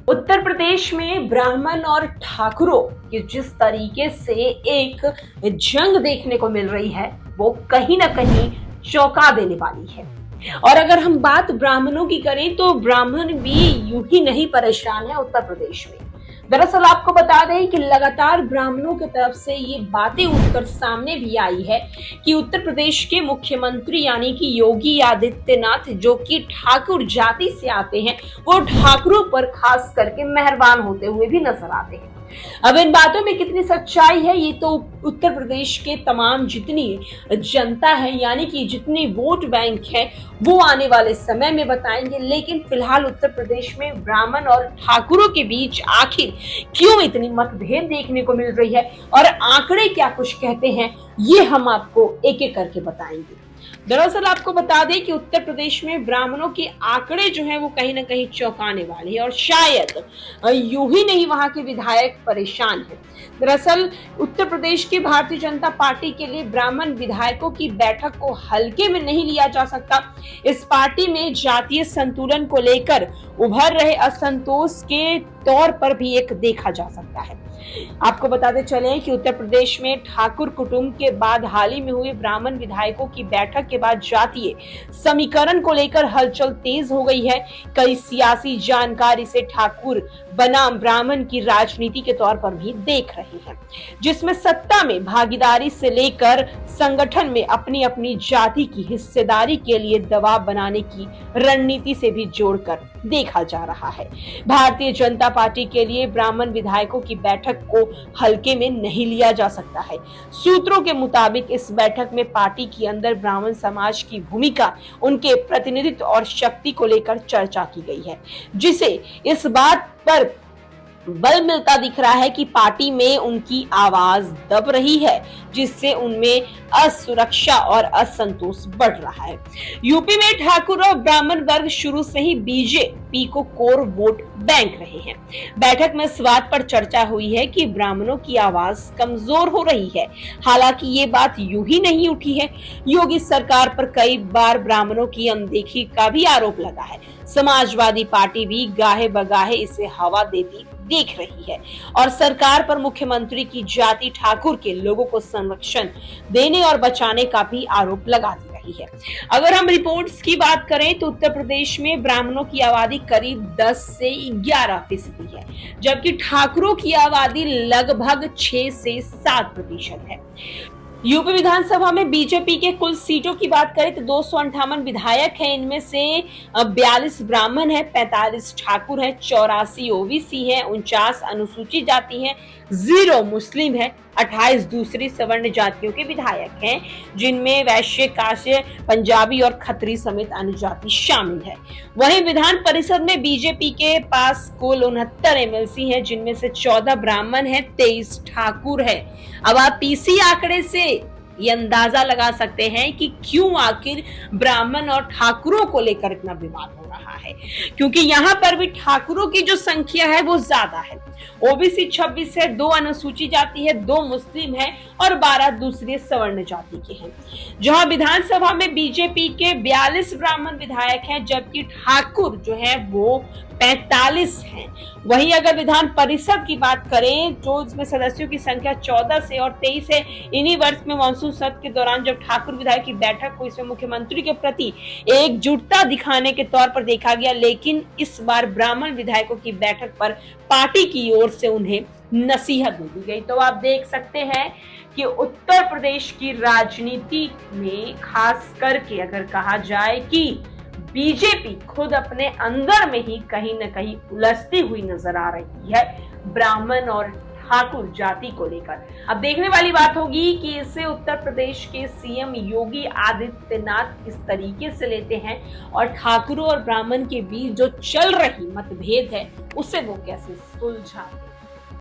उत्तर प्रदेश में ब्राह्मण और ठाकुरों की जिस तरीके से एक जंग देखने को मिल रही है वो कहीं ना कहीं चौंका देने वाली है। और अगर हम बात ब्राह्मणों की करें तो ब्राह्मण भी यूं ही नहीं परेशान है उत्तर प्रदेश में। दरअसल आपको बता दें कि लगातार ब्राह्मणों की तरफ से ये बातें उठकर सामने भी आई है कि उत्तर प्रदेश के मुख्यमंत्री यानी कि योगी आदित्यनाथ जो कि ठाकुर जाति से आते हैं वो ठाकुरों पर खास करके मेहरबान होते हुए भी नजर आते हैं। अब इन बातों में कितनी सच्चाई है ये तो उत्तर प्रदेश के तमाम जितनी जनता है यानी कि जितनी वोट बैंक है वो आने वाले समय में बताएंगे। लेकिन फिलहाल उत्तर प्रदेश में ब्राह्मण और ठाकुरों के बीच आखिर क्यों इतनी मतभेद देखने को मिल रही है और आंकड़े क्या कुछ कहते हैं ये हम आपको एक एक करके बताएंगे। दरअसल आपको बता दें कि उत्तर प्रदेश में ब्राह्मणों के आंकड़े जो हैं वो कहीं ना कहीं चौंकाने वाले हैं और शायद यूं ही नहीं वहां के विधायक परेशान हैं। दरअसल उत्तर प्रदेश की भारतीय जनता पार्टी के लिए ब्राह्मण विधायकों की बैठक को हल्के में नहीं लिया जा सकता। इस पार्टी में जातीय संतुलन को लेकर उभर रहे असंतोष के तौर पर भी एक देखा जा सकता है। आपको बताते चले कि उत्तर प्रदेश में ठाकुर कुटुंब के बाद हाल ही में हुए ब्राह्मण विधायकों की बैठक के बाद जातीय समीकरण को लेकर हलचल तेज हो गई है। कई सियासी जानकार इसे ठाकुर बनाम ब्राह्मण की राजनीति के तौर पर भी देख रहे हैं, जिसमें सत्ता में भागीदारी से लेकर संगठन में अपनी अपनी जाति की हिस्सेदारी के लिए दबाव बनाने की रणनीति से भी जोड़कर देखा जा रहा है। भारतीय जनता पार्टी के लिए ब्राह्मण विधायकों की बैठक को हल्के में नहीं लिया जा सकता है। सूत्रों के मुताबिक इस बैठक में पार्टी के अंदर ब्राह्मण समाज की भूमिका, उनके प्रतिनिधित्व और शक्ति को लेकर चर्चा की गई है, जिसे इस बात पर बल मिलता दिख रहा है कि पार्टी में उनकी आवाज दब रही है, जिससे उनमें असुरक्षा और असंतोष बढ़ रहा है। यूपी में ठाकुर और ब्राह्मण वर्ग शुरू से ही बीजेपी को कोर वोट बैंक रहे हैं। बैठक में इस बात पर चर्चा हुई है कि ब्राह्मणों की आवाज कमजोर हो रही है। हालांकि ये बात यूं ही नहीं उठी है। योगी सरकार पर कई बार ब्राह्मणों की अनदेखी का भी आरोप लगा है। समाजवादी पार्टी भी गाहे बगाहे इसे हवा देती देख रही है और सरकार पर मुख्यमंत्री की जाति ठाकुर के लोगों को संरक्षण देने और बचाने का भी आरोप लगाती रही है। अगर हम रिपोर्ट्स की बात करें तो उत्तर प्रदेश में ब्राह्मणों की आबादी करीब 10 से 11% है, जबकि ठाकुरों की आबादी लगभग 6 से 7% है। यूपी विधानसभा में बीजेपी के कुल सीटों की बात करें तो 258 विधायक हैं। इनमें से 42 ब्राह्मण है, 45 ठाकुर है, 84 ओबीसी है, 49 अनुसूचित जाति है, 0 मुस्लिम है, 28 दूसरी सवर्ण जातियों के विधायक हैं, जिनमें वैश्य, काश्य, पंजाबी और खत्री समेत अन्य जाति शामिल है। वहीं विधान परिषद में बीजेपी के पास कुल 69 एमएलसी हैं, जिनमें से 14 ब्राह्मण है, 23 ठाकुर है। अब आप इसी आंकड़े से ये अंदाजा लगा सकते हैं कि क्यों आखिर ब्राह्मण और ठाकुरों को लेकर इतना विवाद हो रहा है, क्योंकि यहाँ पर भी ठाकुरों की जो संख्या है वो ज्यादा है। ओबीसी 26 है, 2 अनुसूचित जाति है, 2 मुस्लिम है और 12 दूसरी सवर्ण जाति के हैं। जहां विधानसभा में बीजेपी के 42 ब्राह्मण विधायक हैं, जबकि ठाकुर जो है वो 45 हैं। वहीं अगर विधान परिषद की बात करें तो इसमें सदस्यों की संख्या 14 से और 23 है। इन्हीं वर्ष में मानसून सत्र के दौरान जब ठाकुर विधायक की बैठक हुई, इसमें मुख्यमंत्री के प्रति एकजुटता दिखाने के तौर पर देखा गया, लेकिन इस बार ब्राह्मण विधायकों की बैठक पर पार्टी की ओर से उन्हें नसीहत दे दी गई। तो आप देख सकते हैं कि उत्तर प्रदेश की राजनीति में खास करके अगर कहा जाए कि बीजेपी खुद अपने अंदर में ही कहीं न कहीं उलझती हुई नजर आ रही है ब्राह्मण और ठाकुर जाति को लेकर। अब देखने वाली बात होगी कि इसे उत्तर प्रदेश के सीएम योगी आदित्यनाथ किस तरीके से लेते हैं और ठाकुरों और ब्राह्मण के बीच जो चल रही मतभेद है उसे वो कैसे सुलझाते हैं।